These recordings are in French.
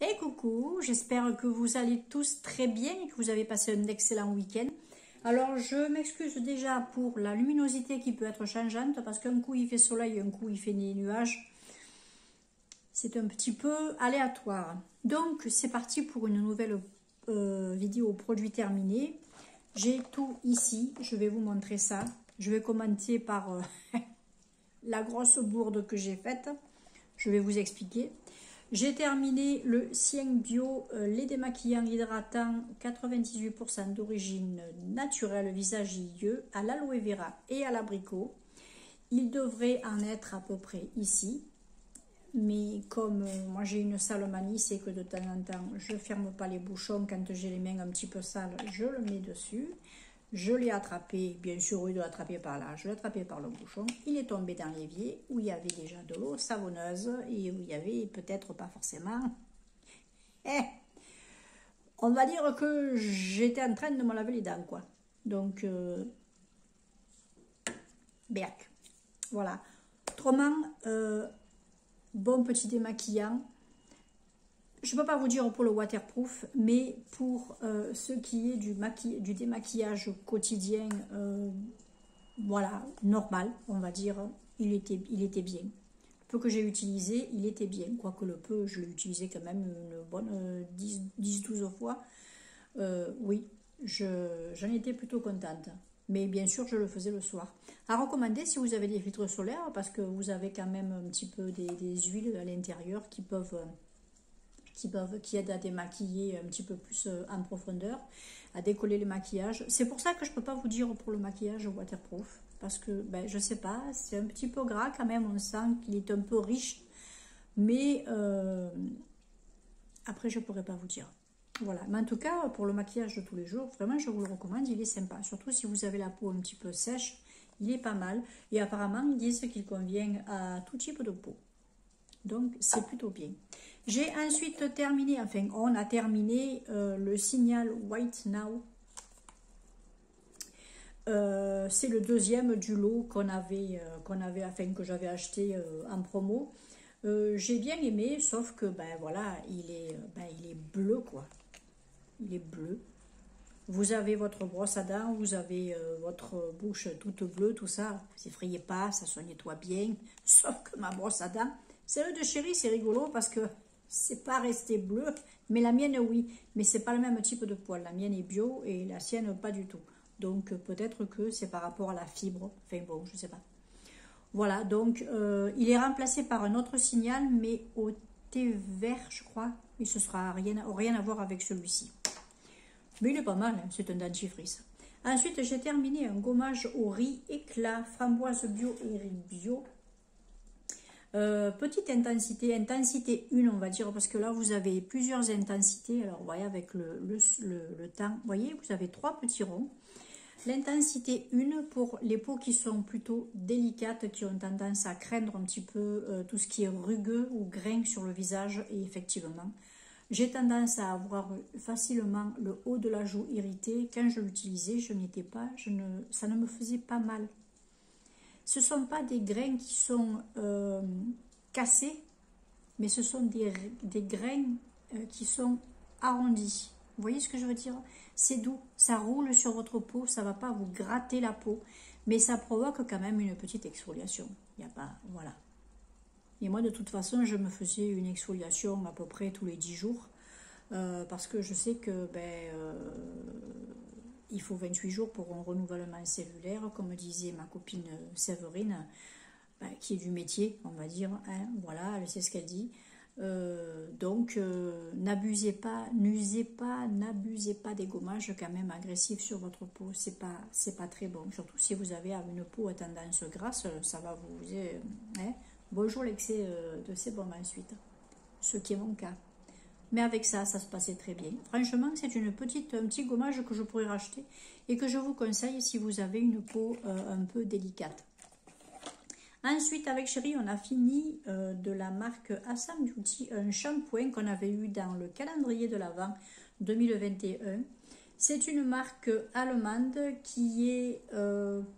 Et coucou, j'espère que vous allez tous très bien et que vous avez passé un excellent week-end. Alors je m'excuse déjà pour la luminosité qui peut être changeante parce qu'un coup il fait soleil, un coup il fait des nuages. C'est un petit peu aléatoire. Donc c'est parti pour une nouvelle vidéo produit terminé. J'ai tout ici, je vais vous montrer ça. Je vais commenter par la grosse bourde que j'ai faite. Je vais vous expliquer. J'ai terminé le Cien Bio lait démaquillant hydratant 98% d'origine naturelle visage IE à l'aloe vera et à l'abricot. Il devrait en être à peu près ici. Mais comme moi j'ai une sale manie, c'est que de temps en temps je ferme pas les bouchons. Quand j'ai les mains un petit peu sales, je le mets dessus. Je l'ai attrapé, bien sûr, au lieu de l'attraper par là, je l'ai attrapé par le bouchon. Il est tombé dans l'évier où il y avait déjà de l'eau savonneuse et où il y avait peut-être pas forcément. On va dire que j'étais en train de me laver les dents, quoi. Donc, berk. Voilà. Autrement, bon petit démaquillant. Je ne peux pas vous dire pour le waterproof, mais pour ce qui est du démaquillage quotidien, voilà, normal, on va dire, il était bien. Le peu que j'ai utilisé, il était bien. Quoique le peu, je l'ai utilisé quand même une bonne 10-12 fois. Oui, j'en étais plutôt contente. Mais bien sûr, je le faisais le soir. À recommander si vous avez des filtres solaires, parce que vous avez quand même un petit peu des huiles à l'intérieur qui aident à démaquiller un petit peu plus en profondeur, à décoller le maquillage. C'est pour ça que je ne peux pas vous dire pour le maquillage waterproof, parce que ben, je sais pas, c'est un petit peu gras quand même, on sent qu'il est un peu riche, mais après je ne pourrais pas vous dire. Voilà, mais en tout cas pour le maquillage de tous les jours, vraiment je vous le recommande, il est sympa, surtout si vous avez la peau un petit peu sèche, il est pas mal, et apparemment ils disent qu'il convient à tout type de peau. Donc c'est plutôt bien. J'ai ensuite terminé, enfin on a terminé le Signal White Now. C'est le deuxième du lot qu'on avait, enfin que j'avais acheté en promo. J'ai bien aimé, sauf que ben voilà, il est bleu quoi. Il est bleu. Vous avez votre brosse à dents, vous avez votre bouche toute bleue, tout ça. Vous effrayez pas, ça se nettoie bien. Sauf que ma brosse à dents, celle de chérie, c'est rigolo parce que c'est pas resté bleu, mais la mienne oui. Mais c'est pas le même type de poil. La mienne est bio et la sienne pas du tout. Donc peut-être que c'est par rapport à la fibre. Enfin bon, je sais pas. Voilà, donc il est remplacé par un autre Signal, mais au thé vert, je crois. Et ce sera rien à voir avec celui-ci. Mais il est pas mal, hein, c'est un dentifrice. Ensuite, j'ai terminé un gommage au riz éclat, framboise bio et riz bio. Petite intensité 1, on va dire, parce que là, vous avez plusieurs intensités. Alors, vous voyez, avec le temps, vous voyez, vous avez 3 petits ronds. L'intensité 1 pour les peaux qui sont plutôt délicates, qui ont tendance à craindre un petit peu tout ce qui est rugueux ou grain sur le visage. Et effectivement, j'ai tendance à avoir facilement le haut de la joue irrité. Quand je l'utilisais, ça ne me faisait pas mal. Ce ne sont pas des grains qui sont cassés, mais ce sont des grains qui sont arrondis. Vous voyez ce que je veux dire? C'est doux, ça roule sur votre peau, ça ne va pas vous gratter la peau, mais ça provoque quand même une petite exfoliation. Il n'y a pas, voilà. Et moi, de toute façon, je me faisais une exfoliation à peu près tous les 10 jours, parce que je sais que il faut 28 jours pour un renouvellement cellulaire, comme disait ma copine Séverine, qui est du métier, on va dire, hein, voilà, elle sait ce qu'elle dit. Donc, n'abusez pas, n'abusez pas des gommages quand même agressifs sur votre peau, c'est pas très bon, surtout si vous avez une peau à tendance grasse, ça va vous... hein. Bonjour l'excès de sébum ensuite, ce qui est mon cas. Mais avec ça, ça se passait très bien. Franchement, c'est un petit gommage que je pourrais racheter et que je vous conseille si vous avez une peau un peu délicate. Ensuite, avec Chérie, on a fini de la marque Assam Beauty, un shampoing qu'on avait eu dans le calendrier de l'Avent 2021. C'est une marque allemande qui est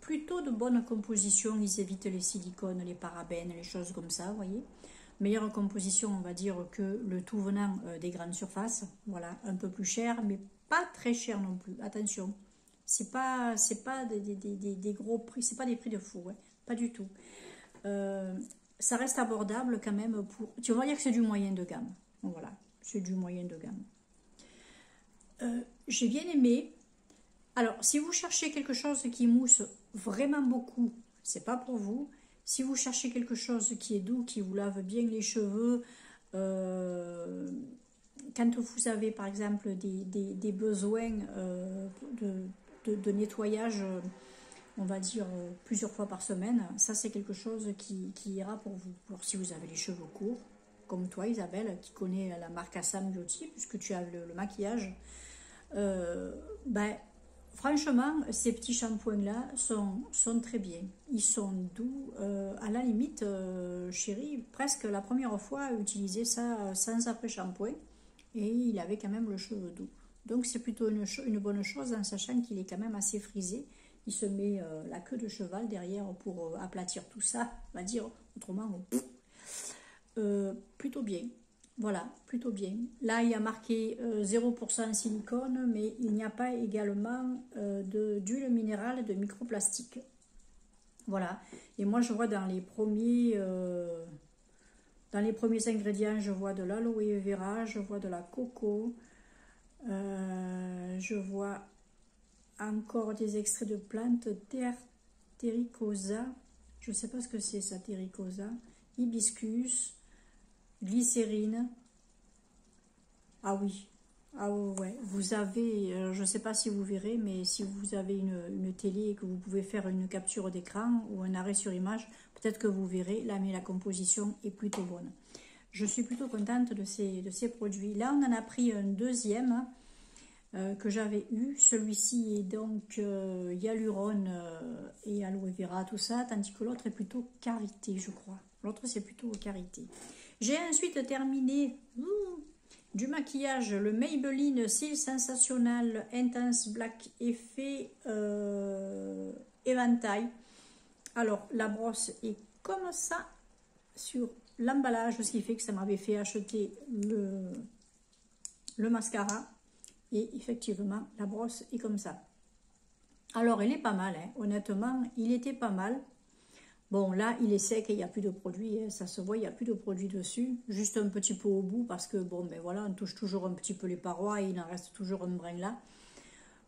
plutôt de bonne composition. Ils évitent les silicones, les parabènes, les choses comme ça, vous voyez. Meilleure composition, on va dire, que le tout venant des grandes surfaces. Voilà, un peu plus cher, mais pas très cher non plus. Attention, c'est pas des gros prix, c'est pas des prix de fou, ouais, pas du tout. Ça reste abordable quand même pour... Tu vas dire que c'est du moyen de gamme. Voilà, c'est du moyen de gamme. J'ai bien aimé. Alors, si vous cherchez quelque chose qui mousse vraiment beaucoup, c'est pas pour vous. Si vous cherchez quelque chose qui est doux, qui vous lave bien les cheveux, quand vous avez par exemple des besoins de nettoyage, on va dire plusieurs fois par semaine, ça c'est quelque chose qui ira pour vous. Alors si vous avez les cheveux courts, comme toi Isabelle, qui connaît la marque Assam Beauty, puisque tu as le maquillage, ben, franchement, ces petits shampoings-là sont très bien. Ils sont doux. À la limite, chérie, presque la première fois à utiliser ça sans après-shampoing. Et il avait quand même le cheveu doux. Donc c'est plutôt une bonne chose en sachant qu'il est quand même assez frisé. Il se met la queue de cheval derrière pour aplatir tout ça. On va dire autrement, plutôt bien. Voilà, plutôt bien. Là, il y a marqué 0% silicone, mais il n'y a pas également d'huile minérale de microplastique. Voilà. Et moi, je vois dans les premiers ingrédients, je vois de l'aloe vera, je vois de la coco, je vois encore des extraits de plantes, terricosa, je ne sais pas ce que c'est ça, terricosa, hibiscus, glycérine. Ah oui, ah ouais, vous avez, je ne sais pas si vous verrez, mais si vous avez une télé et que vous pouvez faire une capture d'écran ou un arrêt sur image, peut-être que vous verrez, là, mais la composition est plutôt bonne. Je suis plutôt contente de ces produits. Là, on en a pris un deuxième que j'avais eu. Celui-ci est donc hyalurone et aloe vera, tout ça, tandis que l'autre est plutôt karité, je crois. L'autre, c'est plutôt karité. J'ai ensuite terminé du maquillage, le Maybelline Cils Sensationnel Intense Black Effet Éventail. Alors, la brosse est comme ça sur l'emballage, ce qui fait que ça m'avait fait acheter le mascara. Et effectivement, la brosse est comme ça. Alors, elle est pas mal, hein. Honnêtement, il était pas mal. Bon, là, il est sec et il n'y a plus de produit. Hein. Ça se voit, il n'y a plus de produit dessus. Juste un petit peu au bout parce que, bon, ben voilà, on touche toujours un petit peu les parois et il en reste toujours un brin là.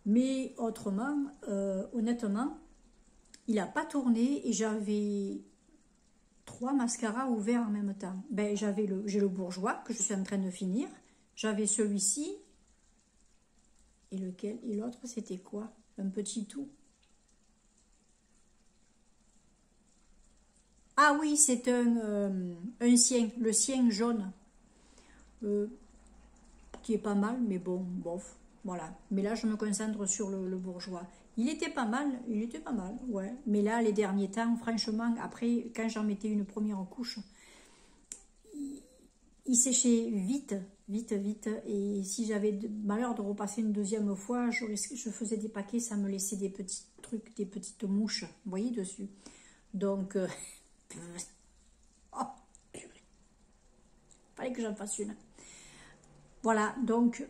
Mais autrement, honnêtement, il n'a pas tourné et j'avais 3 mascaras ouverts en même temps. Ben, j'ai le Bourjois que je suis en train de finir. J'avais celui-ci. Et lequel? Et l'autre, c'était quoi? Un petit tout. Ah oui, c'est un sien, le sien jaune. Qui est pas mal, mais bon, bof. Voilà. Mais là, je me concentre sur le Bourjois. Il était pas mal, ouais. Mais là, les derniers temps, franchement, après, quand j'en mettais une première couche, il séchait vite. Et si j'avais malheur de repasser une deuxième fois, je faisais des paquets, ça me laissait des petits trucs, des petites mouches, vous voyez, dessus. Donc, oh, purée. Fallait que j'en fasse une. Voilà, donc,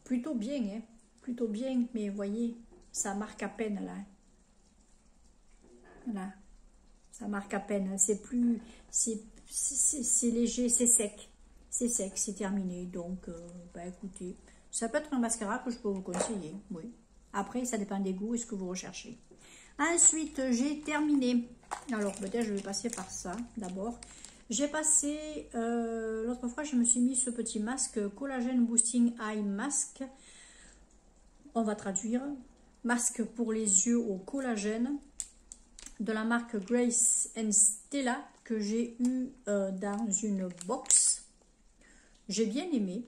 plutôt bien, hein. Plutôt bien, mais vous voyez, ça marque à peine, là. Voilà, ça marque à peine. C'est plus, c'est léger, c'est sec. C'est sec, c'est terminé. Donc, bah écoutez, ça peut être un mascara que je peux vous conseiller, oui. Après, ça dépend des goûts et ce que vous recherchez. Ensuite, j'ai terminé. Alors, peut-être je vais passer par ça d'abord. J'ai passé, l'autre fois, je me suis mis ce petit masque Collagen Boosting Eye Mask. On va traduire. Masque pour les yeux au collagène de la marque Grace Stella que j'ai eu dans une box. J'ai bien aimé.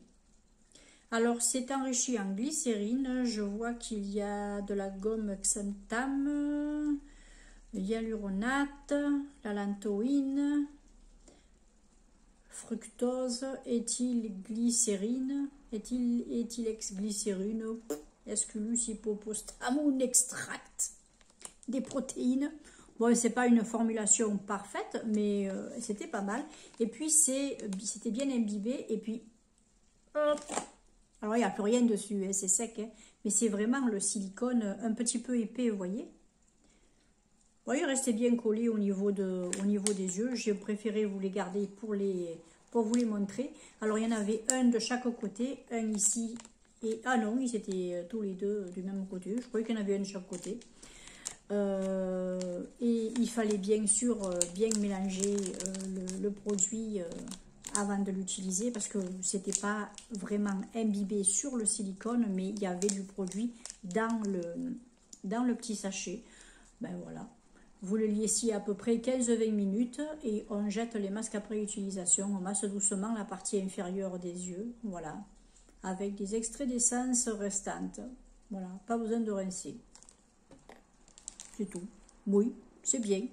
Alors, c'est enrichi en glycérine. Je vois qu'il y a de la gomme xanthan, hyaluronate, la lantoïne, fructose, éthylglycérine, éthylexglycérine, esculus, hypopostamoun, extract, des protéines. Bon, c'est pas une formulation parfaite, mais c'était pas mal. Et puis, c'était bien imbibé. Et puis, hop. Alors, il n'y a plus rien dessus, hein, c'est sec. Hein, mais c'est vraiment le silicone un petit peu épais, vous voyez. Bon, il restait bien collé au niveau des yeux. J'ai préféré vous les garder pour vous les montrer. Alors, il y en avait un de chaque côté, un ici. Et, ah non, ils étaient tous les deux du même côté. Je croyais qu'il y en avait un de chaque côté. Et il fallait bien sûr bien mélanger le produit avant de l'utiliser parce que c'était pas vraiment imbibé sur le silicone, mais il y avait du produit dans le petit sachet. Ben voilà, vous le laissiez à peu près 15-20 minutes et on jette les masques après utilisation. On masse doucement la partie inférieure des yeux, voilà, avec des extraits d'essence restantes. Voilà, pas besoin de rincer. C'est tout. Oui, c'est bien.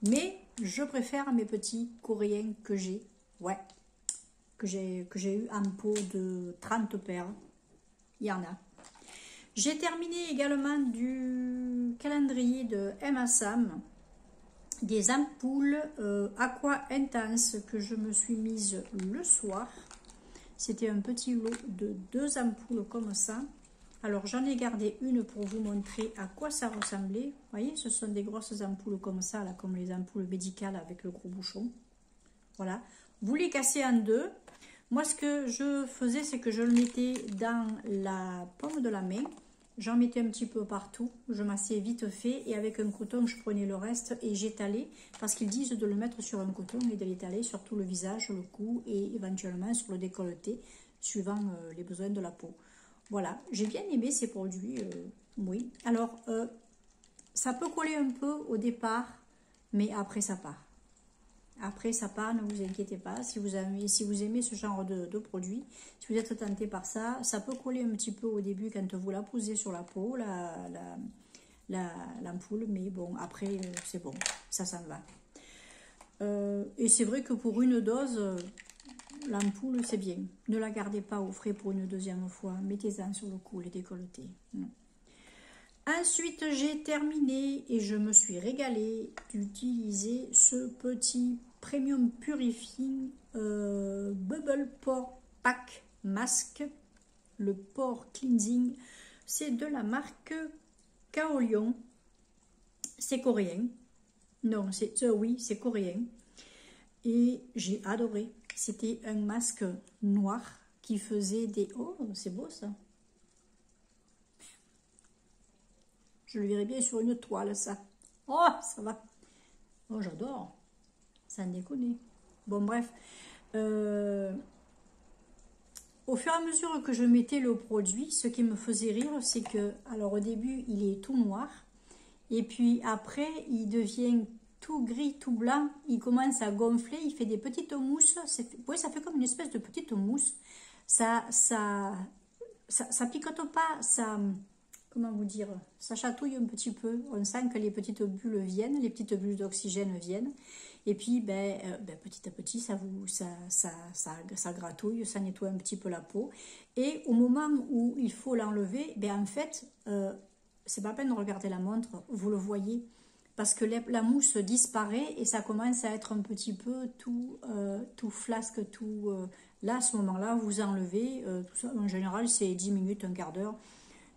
Mais je préfère mes petits coréens que j'ai. Ouais. Que j'ai eu en pot de 30 paires. Il y en a. J'ai terminé également du calendrier de Emma Sam. Des ampoules Aqua Intense que je me suis mise le soir. C'était un petit lot de 2 ampoules comme ça. Alors, j'en ai gardé une pour vous montrer à quoi ça ressemblait. Vous voyez, ce sont des grosses ampoules comme ça, là, comme les ampoules médicales avec le gros bouchon. Voilà. Vous les cassez en deux. Moi, ce que je faisais, c'est que je le mettais dans la paume de la main. J'en mettais un petit peu partout. Je massais vite fait. Et avec un coton, je prenais le reste et j'étalais. Parce qu'ils disent de le mettre sur un coton et de l'étaler sur tout le visage, le cou et éventuellement sur le décolleté, suivant les besoins de la peau. Voilà, j'ai bien aimé ces produits, oui. Alors, ça peut coller un peu au départ, mais après ça part. Après ça part, ne vous inquiétez pas. Si vous aimez ce genre de produit, si vous êtes tenté par ça, ça peut coller un petit peu au début quand vous la posez sur la peau, l'ampoule. Mais bon, après, c'est bon, ça s'en va. Et c'est vrai que pour une dose... l'ampoule, c'est bien. Ne la gardez pas au frais pour une deuxième fois. Mettez-en sur le cou, les décolletés. Ensuite, j'ai terminé et je me suis régalée d'utiliser ce petit Premium Purifying Bubble Pore Pack Mask. Le Pore Cleansing. C'est de la marque Kaolion. C'est coréen. Non, oui, c'est coréen. Et j'ai adoré. C'était un masque noir qui faisait des... Oh, c'est beau ça. Je le verrais bien sur une toile, ça. Oh, ça va. Oh, j'adore. Ça en déconne. Bon, bref. Au fur et à mesure que je mettais le produit, ce qui me faisait rire, c'est que... Alors, au début, il est tout noir. Et puis, après, il devient... tout gris, tout blanc, il commence à gonfler, il fait des petites mousses, oui, ça fait comme une espèce de petite mousse, ça picote pas, ça, comment vous dire, ça chatouille un petit peu, on sent que les petites bulles viennent, les petites bulles d'oxygène viennent, et puis petit à petit, ça gratouille, ça nettoie un petit peu la peau, et au moment où il faut l'enlever, en fait, c'est pas la peine de regarder la montre, vous le voyez, parce que la mousse disparaît et ça commence à être un petit peu tout flasque, tout... là, à ce moment-là, vous enlevez, tout ça, en général, c'est 10 minutes, un quart d'heure,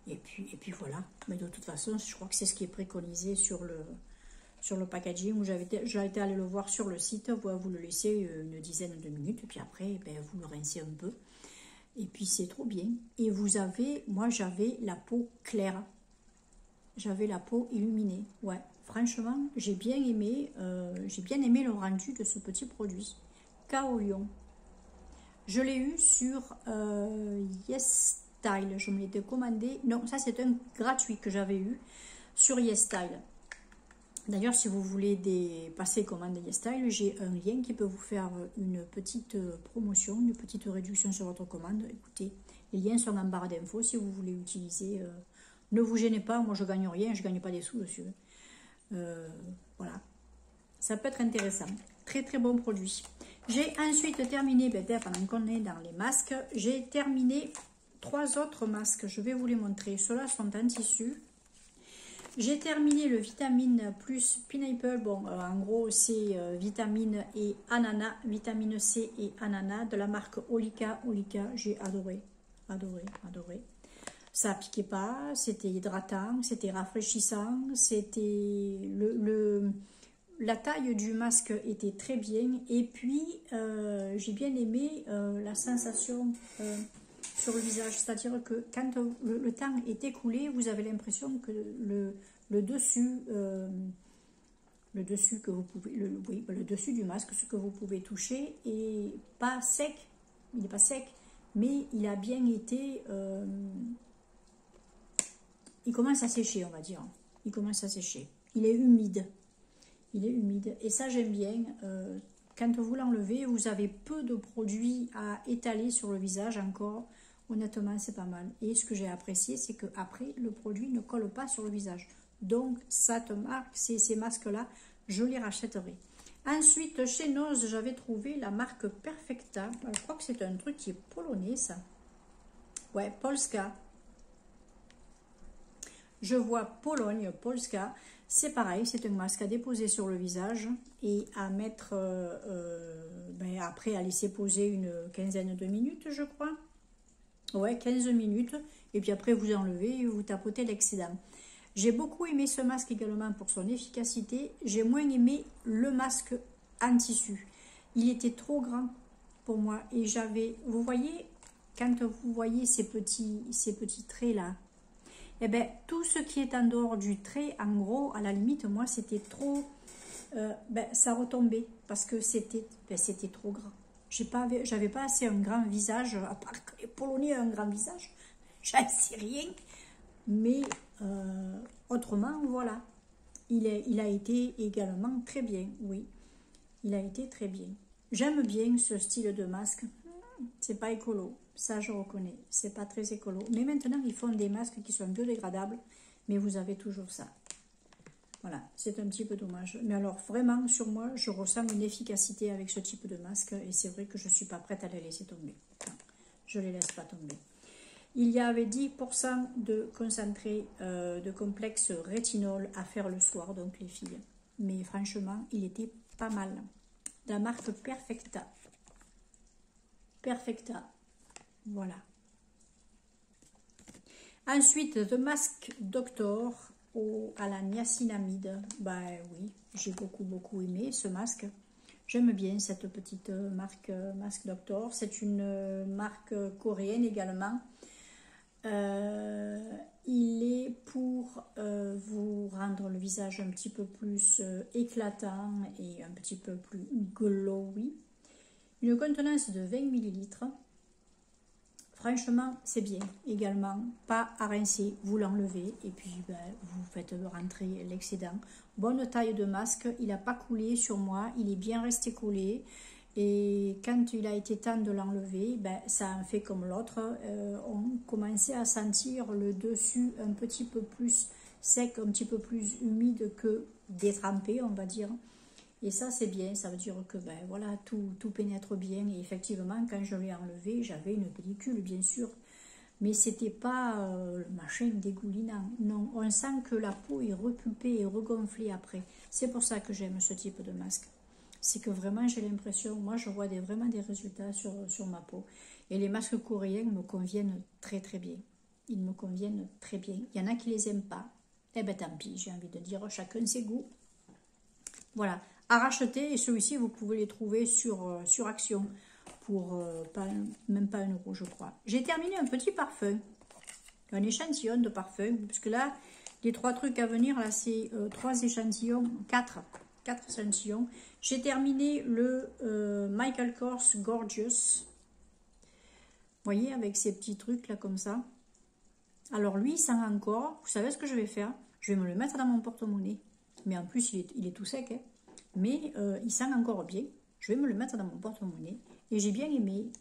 et puis voilà. Mais de toute façon, je crois que c'est ce qui est préconisé sur le packaging, où j'ai été allé le voir sur le site, vous le laissez une dizaine de minutes, et puis après, vous le rincez un peu, et puis c'est trop bien. Et moi j'avais la peau claire, j'avais la peau illuminée, ouais. Franchement, j'ai bien aimé le rendu de ce petit produit. Kaolion. Je l'ai eu sur YesStyle. Je me l'étais commandé. Non, ça c'est un gratuit que j'avais eu sur YesStyle. D'ailleurs, si vous voulez passer commande YesStyle, j'ai un lien qui peut vous faire une petite promotion, une petite réduction sur votre commande. Écoutez, les liens sont en barre d'infos si vous voulez utiliser. Ne vous gênez pas, moi je gagne rien, je gagne pas des sous dessus. Voilà, ça peut être intéressant. Très très bon produit. J'ai ensuite terminé, pendant qu'on est dans les masques, j'ai terminé 3 autres masques. Je vais vous les montrer. Ceux-là sont en tissu. J'ai terminé le vitamine plus pineapple. Bon, en gros, c'est vitamine et ananas, vitamine C et ananas de la marque Olika. Olika, j'ai adoré, adoré, adoré. Ça piquait pas, c'était hydratant, c'était rafraîchissant, c'était la taille du masque était très bien. Et puis, j'ai bien aimé la sensation sur le visage, c'est-à-dire que quand le temps est écoulé, vous avez l'impression que le dessus que vous pouvez, oui, le dessus du masque, ce que vous pouvez toucher, est pas sec, il n'est pas sec, mais il a bien été, il commence à sécher, on va dire, il commence à sécher, il est humide, et ça j'aime bien. Quand vous l'enlevez, vous avez peu de produits à étaler sur le visage encore. Honnêtement, c'est pas mal. Et ce que j'ai apprécié, c'est que après le produit ne colle pas sur le visage. Donc, ça te marque, ces masques-là, je les rachèterai. Ensuite, chez Nose, j'avais trouvé la marque Perfecta. Alors, je crois que c'est un truc qui est polonais, ça. Ouais, Polska. Je vois Pologne, Polska. C'est pareil, c'est un masque à déposer sur le visage et à mettre, après à laisser poser une quinzaine de minutes, je crois. Ouais, 15 minutes. Et puis après, vous enlevez et vous tapotez l'excédent. J'ai beaucoup aimé ce masque également pour son efficacité. J'ai moins aimé le masque en tissu. Il était trop grand pour moi. Et j'avais, vous voyez, quand vous voyez ces petits traits là, eh bien, tout ce qui est en dehors du trait, en gros, à la limite, moi, c'était trop... ça retombait parce que c'était trop grand. J'avais pas assez un grand visage, à part que les Polonais ont un grand visage, j'en sais rien. Mais autrement, voilà. Il a été également très bien, oui. Il a été très bien. J'aime bien ce style de masque. C'est pas écolo, ça je reconnais. C'est pas très écolo. Mais maintenant, ils font des masques qui sont biodégradables, mais vous avez toujours ça. Voilà, c'est un petit peu dommage. Mais alors, vraiment, sur moi, je ressens une efficacité avec ce type de masque. Et c'est vrai que je ne suis pas prête à les laisser tomber. Non, je ne les laisse pas tomber. Il y avait 10% de concentré de complexe rétinol à faire le soir, donc les filles. Mais franchement, il était pas mal. De la marque Perfecta. Perfecta. Voilà. Ensuite, The Mask Doctor à la niacinamide. Bah oui, j'ai beaucoup aimé ce masque. J'aime bien cette petite marque Mask Doctor. C'est une marque coréenne également. Il est pour vous rendre le visage un petit peu plus éclatant et un petit peu plus glowy. Une contenance de 20 ml. Franchement, c'est bien également. Pas à rincer, vous l'enlevez et puis vous faites rentrer l'excédent. Bonne taille de masque, il n'a pas coulé sur moi, il est bien resté collé. Et quand il a été temps de l'enlever, ça en fait comme l'autre. On commençait à sentir le dessus un petit peu plus sec, un petit peu plus humide que détrempé, on va dire. Et ça, c'est bien, ça veut dire que voilà, tout pénètre bien. Et effectivement, quand je l'ai enlevé, j'avais une pellicule, bien sûr. Mais c'était pas le machin dégoulinant. Non, on sent que la peau est repulpée et regonflée après. C'est pour ça que j'aime ce type de masque. C'est que vraiment, j'ai l'impression, moi, je vois vraiment des résultats sur ma peau. Et les masques coréens me conviennent très bien. Ils me conviennent très bien. Il y en a qui les aiment pas. Eh ben, tant pis, j'ai envie de dire, chacun ses goûts. Voilà. À racheter, et celui-ci vous pouvez les trouver sur Action pour même pas 1 euro, je crois. J'ai terminé un petit parfum, un échantillon de parfum, parce que là les 3 trucs à venir, là c'est 3 échantillons, 4 échantillons. J'ai terminé le Michael Kors Gorgeous, vous voyez, avec ces petits trucs là comme ça. Alors lui il sent encore, vous savez ce que je vais faire, je vais me le mettre dans mon porte-monnaie, mais en plus il est tout sec, hein. Mais il sent encore bien. Je vais me le mettre dans mon porte-monnaie. Et j'ai bien aimé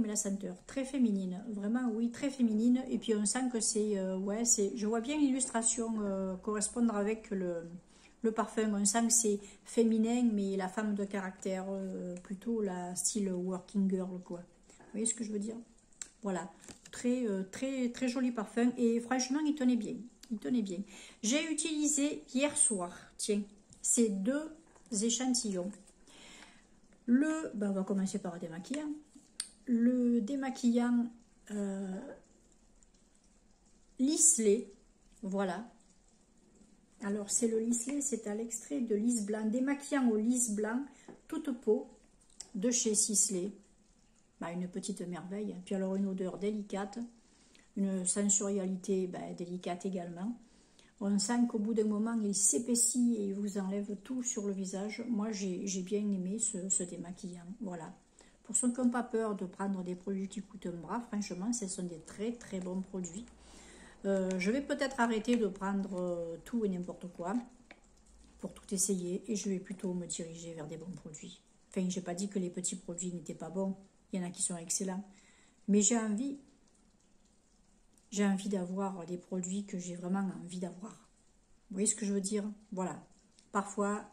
la senteur. Très féminine. Vraiment, oui, très féminine. Et puis on sent que c'est... je vois bien l'illustration correspondre avec le parfum. On sent que c'est féminin, mais la femme de caractère, plutôt la style working girl, quoi. Vous voyez ce que je veux dire? Voilà. Très joli parfum. Et franchement, il tenait bien. Il tenait bien. J'ai utilisé hier soir, tiens, ces 2 échantillons. On va commencer par le démaquillant. Le démaquillant Lisley, voilà. Alors c'est le Lisley, c'est à l'extrait de lys blanc, démaquillant au lys blanc, toute peau, de chez Sisley. Une petite merveille. Puis alors une odeur délicate, une sensorialité délicate également. On sent qu'au bout d'un moment, il s'épaissit et il vous enlève tout sur le visage. Moi, j'ai bien aimé ce démaquillant. Voilà. Pour ceux qui n'ont pas peur de prendre des produits qui coûtent un bras, franchement, ce sont des très très bons produits. Je vais peut-être arrêter de prendre tout et n'importe quoi pour tout essayer et je vais plutôt me diriger vers des bons produits. Enfin, je n'ai pas dit que les petits produits n'étaient pas bons. Il y en a qui sont excellents. Mais j'ai envie d'avoir des produits que j'ai vraiment envie d'avoir. Vous voyez ce que je veux dire? Voilà. Parfois,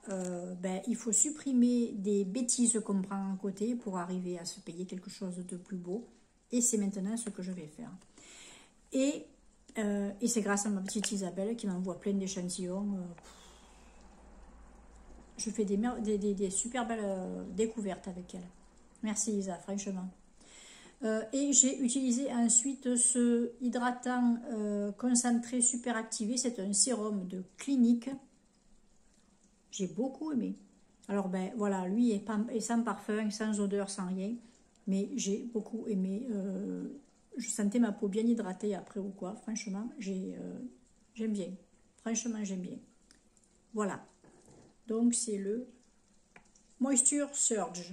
il faut supprimer des bêtises qu'on prend à côté pour arriver à se payer quelque chose de plus beau. Et c'est maintenant ce que je vais faire. Et c'est grâce à ma petite Isabelle qui m'envoie plein d'échantillons. Je fais des super belles découvertes avec elle. Merci Isa, franchement. Et j'ai utilisé ensuite ce hydratant concentré super activé. C'est un sérum de Clinique. J'ai beaucoup aimé. Alors voilà, lui est sans parfum, sans odeur, sans rien. Mais j'ai beaucoup aimé. Je sentais ma peau bien hydratée après ou quoi. Franchement, j'aime bien. Franchement, j'aime bien. Voilà. Donc c'est le Moisture Surge.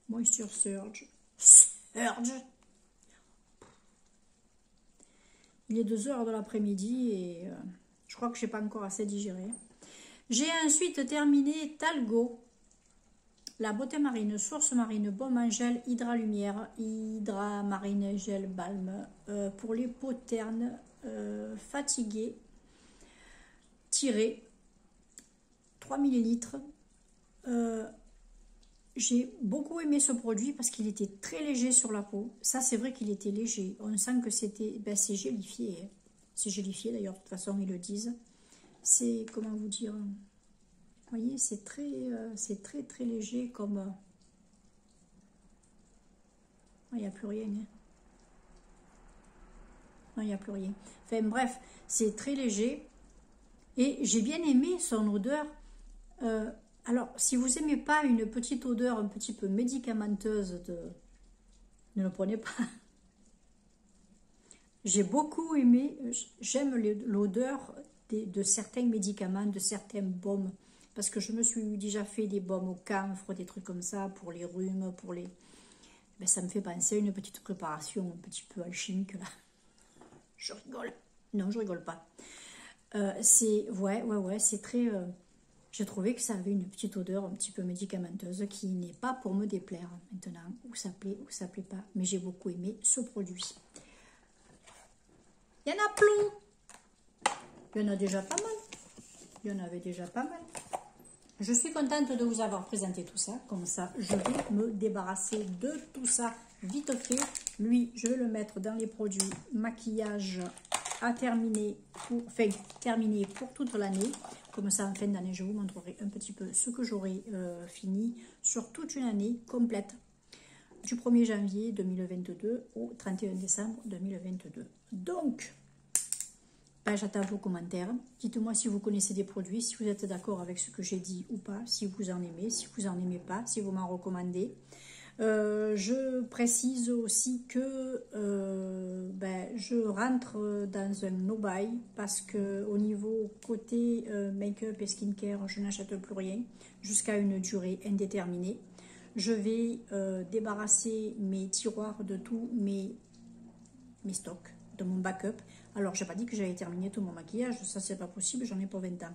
Moisture Surge. Surge. Il est 2 heures de l'après-midi et je crois que je n'ai pas encore assez digéré. J'ai ensuite terminé Talgo. La beauté marine, source marine, baume en gel, Hydra-Lumière, Hydra marine, gel, balme. Pour les peaux ternes, fatiguées, tirées. 3 millilitres. J'ai beaucoup aimé ce produit parce qu'il était très léger sur la peau. Ça, c'est vrai qu'il était léger. On sent que c'était... c'est gélifié. Hein. C'est gélifié, d'ailleurs, de toute façon, ils le disent. C'est, comment vous dire... Vous voyez, c'est très, très léger comme... Il n'y a plus rien. Hein. Non, il n'y a plus rien. Enfin, bref, c'est très léger. Et j'ai bien aimé son odeur... alors, si vous n'aimez pas une petite odeur un petit peu médicamenteuse, ne le prenez pas. J'ai beaucoup aimé, j'aime l'odeur de certains médicaments, de certains baumes. Parce que je me suis déjà fait des baumes au camphre, des trucs comme ça, pour les rhumes, pour les... ça me fait penser à une petite préparation un petit peu alchimique, là. Je rigole. Non, je rigole pas. C'est très... J'ai trouvé que ça avait une petite odeur un petit peu médicamenteuse qui n'est pas pour me déplaire maintenant, ou ça plaît pas. Mais j'ai beaucoup aimé ce produit. Il y en a plein. Il y en a déjà pas mal. Il y en avait déjà pas mal. Je suis contente de vous avoir présenté tout ça. Comme ça, je vais me débarrasser de tout ça vite fait. Lui, je vais le mettre dans les produits maquillage à terminer pour toute l'année. Comme ça, en fin d'année, je vous montrerai un petit peu ce que j'aurai fini sur toute une année complète. Du 1er janvier 2022 au 31 décembre 2022. Donc, j'attends vos commentaires. Dites-moi si vous connaissez des produits, si vous êtes d'accord avec ce que j'ai dit ou pas, si vous en aimez, si vous n'en aimez pas, si vous m'en recommandez. Je précise aussi que je rentre dans un no-buy parce que au niveau côté make-up et skincare, je n'achète plus rien jusqu'à une durée indéterminée. Je vais débarrasser mes tiroirs de tous mes stocks, de mon backup. Alors, je n'ai pas dit que j'avais terminé tout mon maquillage, ça c'est pas possible, j'en ai pour 20 ans.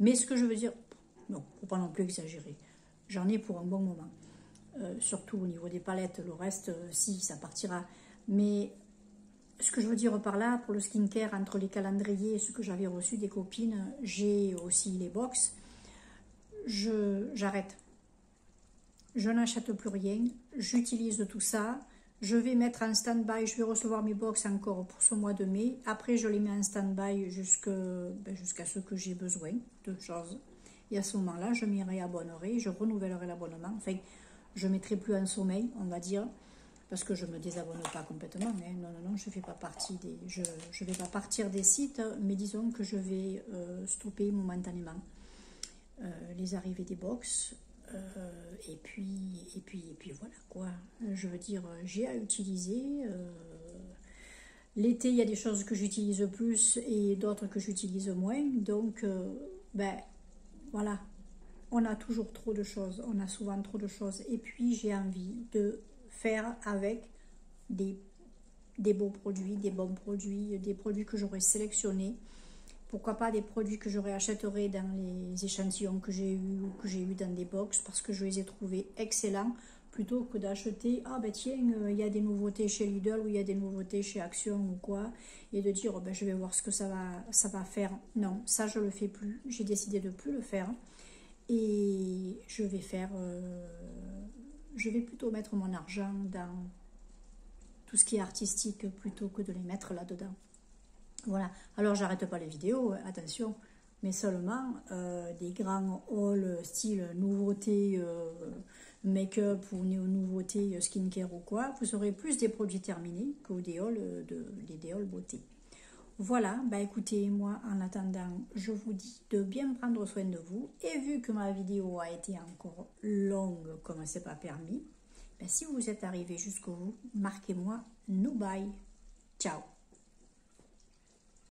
Mais ce que je veux dire, non, faut pas non plus exagérer. J'en ai pour un bon moment. Surtout au niveau des palettes, le reste, si, ça partira. Mais ce que je veux dire par là, pour le skincare, entre les calendriers et ce que j'avais reçu des copines, j'ai aussi les box. J'arrête. Je n'achète plus rien. J'utilise tout ça. Je vais mettre en stand-by, je vais recevoir mes box encore pour ce mois de mai. Après, je les mets en stand-by jusqu'à ce que j'ai besoin de choses. Et à ce moment-là, je m'y réabonnerai, je renouvellerai l'abonnement. Enfin, je ne mettrai plus en sommeil, on va dire, parce que je ne me désabonne pas complètement. Hein. Non, non, non, je fais pas partie des, je vais pas partir des sites, mais disons que je vais stopper momentanément les arrivées des box. Et puis voilà quoi. Je veux dire, j'ai à utiliser. L'été, il y a des choses que j'utilise plus et d'autres que j'utilise moins. Donc, ben voilà, on a toujours trop de choses. On a souvent trop de choses. Et puis, j'ai envie de faire avec des beaux produits, des bons produits, des produits que j'aurais sélectionnés. Pourquoi pas des produits que j'aurais achèterai dans les échantillons que j'ai eu ou que j'ai eu dans des box parce que je les ai trouvés excellents plutôt que d'acheter ah ben tiens il y a des nouveautés chez Lidl ou il y a des nouveautés chez Action ou quoi et de dire oh, ben je vais voir ce que ça va faire. Non, ça je le fais plus, j'ai décidé de plus le faire et je vais plutôt mettre mon argent dans tout ce qui est artistique plutôt que de les mettre là-dedans. Voilà, alors j'arrête pas les vidéos, attention, mais seulement des grands hauls style nouveauté make-up ou nouveauté skincare ou quoi, vous aurez plus des produits terminés que des hauls, des hauls beauté. Voilà, bah écoutez, moi en attendant, je vous dis de bien prendre soin de vous, et vu que ma vidéo a été encore longue comme c'est pas permis, bah, si vous êtes arrivé jusqu'au bout, marquez-moi no bye, ciao.